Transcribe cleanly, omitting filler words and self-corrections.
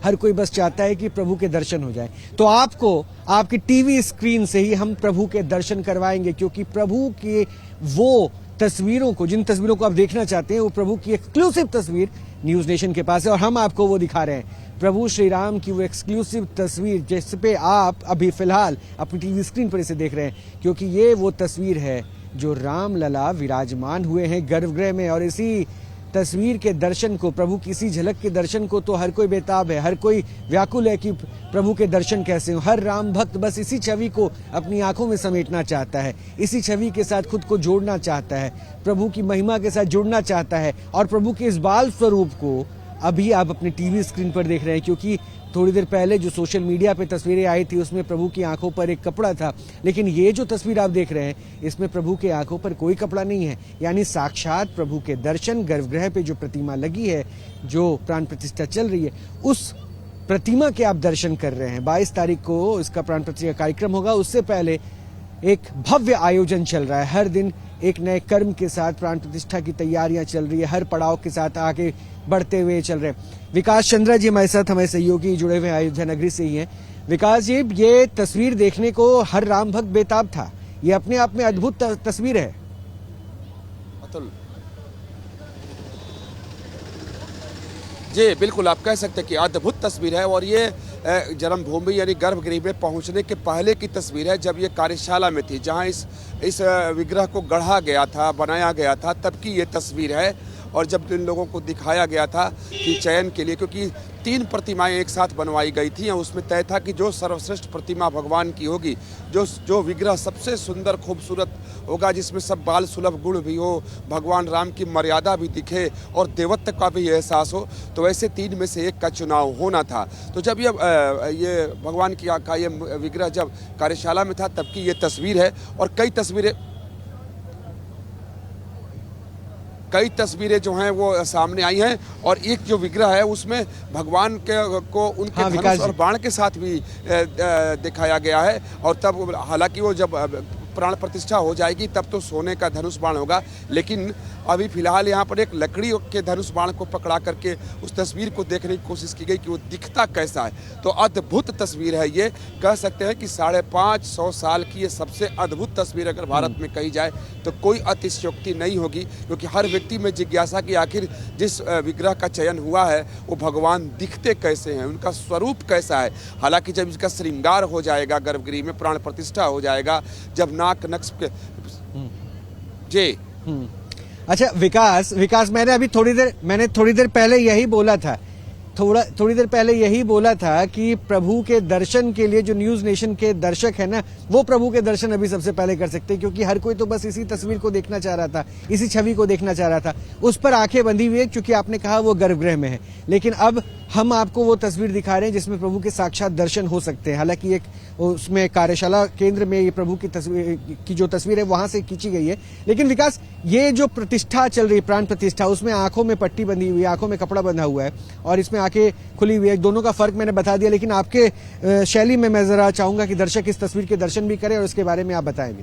हर कोई बस चाहता है कि प्रभु के दर्शन हो जाए। तो आपको आपकी टीवी स्क्रीन से ही हम प्रभु के दर्शन करवाएंगे, क्योंकि प्रभु के वो तस्वीरों को, जिन तस्वीरों को आप देखना चाहते हैं, वो प्रभु की एक्सक्लूसिव तस्वीर न्यूज नेशन के पास है और हम आपको वो दिखा रहे हैं। प्रभु श्री राम की वो एक्सक्लूसिव तस्वीर जिस पे आप अभी फिलहाल अपनी टीवी स्क्रीन पर इसे देख रहे हैं, क्योंकि ये वो तस्वीर है जो राम लला विराजमान हुए हैं गर्भगृह में। और इसी तस्वीर के दर्शन को, प्रभु की इसी झलक के दर्शन को तो हर कोई बेताब है, हर कोई व्याकुल है कि प्रभु के दर्शन कैसे हो। हर राम भक्त बस इसी छवि को अपनी आंखों में समेटना चाहता है, इसी छवि के साथ खुद को जोड़ना चाहता है, प्रभु की महिमा के साथ जुड़ना चाहता है। और प्रभु के इस बाल स्वरूप को अभी आप अपने टीवी स्क्रीन पर देख रहे हैं, क्योंकि थोड़ी देर पहले जो सोशल मीडिया पे तस्वीरें आई थी उसमें प्रभु की आंखों पर एक कपड़ा था, लेकिन ये जो तस्वीर आप देख रहे हैं इसमें प्रभु के आंखों पर कोई कपड़ा नहीं है। यानी साक्षात प्रभु के दर्शन, गर्भगृह पे जो प्रतिमा लगी है, जो प्राण प्रतिष्ठा चल रही है, उस प्रतिमा के आप दर्शन कर रहे हैं। 22 तारीख को इसका प्राण प्रतिष्ठा कार्यक्रम होगा, उससे पहले एक भव्य आयोजन चल रहा है। हर दिन एक नए कर्म के साथ प्राण प्रतिष्ठा की तैयारियां चल रही है, हर पड़ाव के साथ आगे बढ़ते हुए चल रहे हैं। विकास चंद्रा जी हमारे साथ, हमारे सहयोगी जुड़े हुए अयोध्या नगरी से ही हैं। विकास जी, ये तस्वीर देखने को हर राम भक्त बेताब था, ये अपने आप में अद्भुत तस्वीर है। अतुल जी, बिल्कुल आप कह सकते हैं कि अद्भुत तस्वीर है। और ये जन्मभूमि यानी गर्भगृह में पहुंचने के पहले की तस्वीर है, जब ये कार्यशाला में थी, जहां इस विग्रह को गढ़ा गया था, बनाया गया था, तब की ये तस्वीर है। और जब इन लोगों को दिखाया गया था कि चयन के लिए, क्योंकि 3 प्रतिमाएं एक साथ बनवाई गई थी, उसमें तय था कि जो सर्वश्रेष्ठ प्रतिमा भगवान की होगी, जो विग्रह सबसे सुंदर खूबसूरत होगा, जिसमें सब बाल सुलभ गुण भी हो, भगवान राम की मर्यादा भी दिखे और देवत्व का भी एहसास हो, तो वैसे 3 में से एक का चुनाव होना था। तो जब ये भगवान का ये विग्रह जब कार्यशाला में था, तब की ये तस्वीर है। और कई तस्वीरें जो हैं वो सामने आई हैं। और एक जो विग्रह है उसमें भगवान को उनके धनुष और बाण के साथ भी दिखाया गया है। और तब हालांकि वो जब प्राण प्रतिष्ठा हो जाएगी तब तो सोने का धनुष बाण होगा, लेकिन अभी फिलहाल यहाँ पर एक लकड़ी के धनुष बाण को पकड़ा करके उस तस्वीर को देखने की कोशिश की गई कि वो दिखता कैसा है। तो अद्भुत तस्वीर है ये, कह सकते हैं कि 550 साल की ये सबसे अद्भुत तस्वीर अगर भारत में कही जाए तो कोई अतिशयोक्ति नहीं होगी, क्योंकि हर व्यक्ति में जिज्ञासा कि आखिर जिस विग्रह का चयन हुआ है वो भगवान दिखते कैसे हैं, उनका स्वरूप कैसा है। हालांकि जब इसका श्रृंगार हो जाएगा, गर्भगृह में प्राण प्रतिष्ठा हो जाएगा, जब नाक नक्श के जी। अच्छा विकास, मैंने थोड़ी देर पहले यही बोला था, थोड़ी देर पहले यही बोला था कि प्रभु के दर्शन के लिए जो न्यूज नेशन के दर्शक है ना, वो प्रभु के दर्शन अभी सबसे पहले कर सकते हैं, क्योंकि हर कोई तो बस इसी तस्वीर को देखना चाह रहा था, इसी छवि को देखना चाह रहा था। उस पर आंखें बंधी हुई है, क्योंकि आपने कहा वो गर्भगृह में है, लेकिन अब हम आपको वो तस्वीर दिखा रहे हैं जिसमें प्रभु के साक्षात दर्शन हो सकते हैं। हालांकि एक उसमें कार्यशाला केंद्र में ये प्रभु की तस्वीर की जो तस्वीर है वहां से खींची गई है। लेकिन विकास, ये जो प्रतिष्ठा चल रही, प्राण प्रतिष्ठा, उसमें आंखों में पट्टी बंधी हुई है, आंखों में कपड़ा बंधा हुआ है और इसमें आंखें खुली हुई है। दोनों का फर्क मैंने बता दिया, लेकिन आपके शैली में मैं जरा चाहूंगा कि दर्शक इस तस्वीर के दर्शन भी करें और इसके बारे में आप बताएं भी।